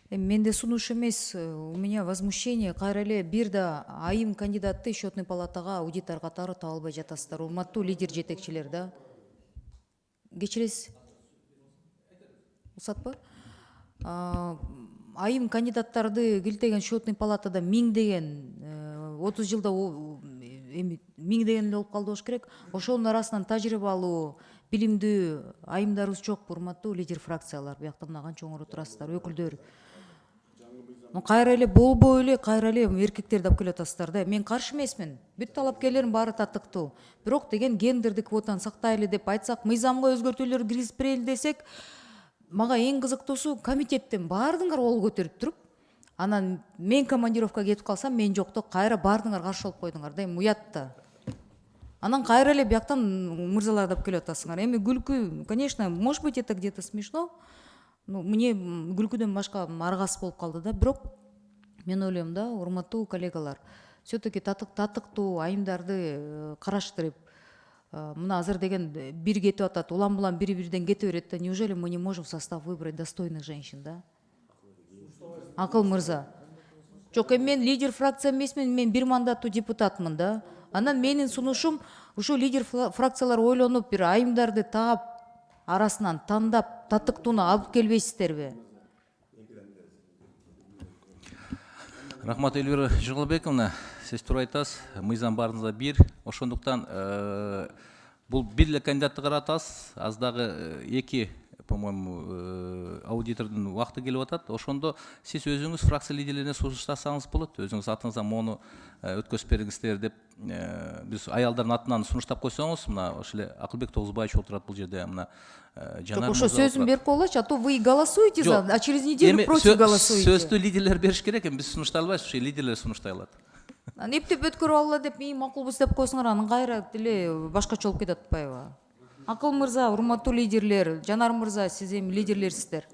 Менде сунуш эмес, у меня возмущение. Кайра эле бир да айым кандидатты счетный палатага аудитор катары таба албай жатасыздар. Урматтуу лидер жетекчилер да. Кечиресиз. Уруксатпы? Айым кандидаттарды килтеген счетный палатада миңдеген, 30 жылда миңдеген эле болуп калды болуш керек. Ошонун арасынан тажрыйба алуу, билимдүү айымдарыбыз жокпу, урматтуу лидер фракциялар. Биякта мына канча оңоро турасыздар, өкүлдөр. Кайра эле болбой эле, кайра эле эркектерди алып келип атасыздар да. Мен каршы эмесмин. Бүт талапкерлердин баары татыктуу. Бирок деген гендердик квотаны сактайлы деп айтсак, мыйзамга өзгөртүүлөр киргизип десек, мага эң кызыктуусу комитеттен баардыгыңар кол көтөрүп туруп, анан мен командировкага кетип калсам, мен жокто кайра баардыгыңар каршы болуп койдуңар да, эми уят да. Анан кайра эле бияктан мырзаларды алып келип атасыңар. Эми күлкү, конечно, может быть, это где-то смешно. Ну, мне күлкүдөн башка аргасы болуп калды да. Бирок мен ойлойм да, урматтуу коллегалар, все-таки татыктуу айымдарды караштырып, мына азыр деген бир кетип атат, улам булам бири-бирден кете берет да. Неужели мы не можем в состав выбрать достойных женщин, да? Акыл мырза. Жок, мен лидер фракция эмесмин, мен бир мандаттуу депутатмын да. Анан менин сунушум ушу лидер фракциялар ойлонуп бир айымдарды таап, арасынан тандап, татыктууну алып келбейсиздерби? Рахмат Эльвира Жыгылбековна, сиз туура айтасыз, мыйзам баарыбызга бир. Ошондуктан бул бир эле кандидатты каратасыз, аз дагы эки, по-моему, аудитордун убакыты келип атат. Ошондо сиз өзүңүз фракция лидерлерине сунуштасаңыз болот, өзүңүз атыңыздан мону өткөзүп бериңиздер деп биз аялдардын атынан сунуштап койсоңуз, мына ошол эле Акылбек Тогузбаевич отурат бул жерде, мына Жанар Ошо сөзүн берип коелучу, а то вы голосуете за, а через неделю против голосуете. Сөздү лидерлер бериш керек, эми биз сунуштай албайбыз, ошо лидерлер сунуштай алат. Эптеп өткөрүп алалы деп макулбуз деп койсоңор, анан кайра деле башкача болуп кетип атпайбы? Акыл мырза, урматтуу лидерлер, Жанар мырза, сиз эми лидерлерсиздер.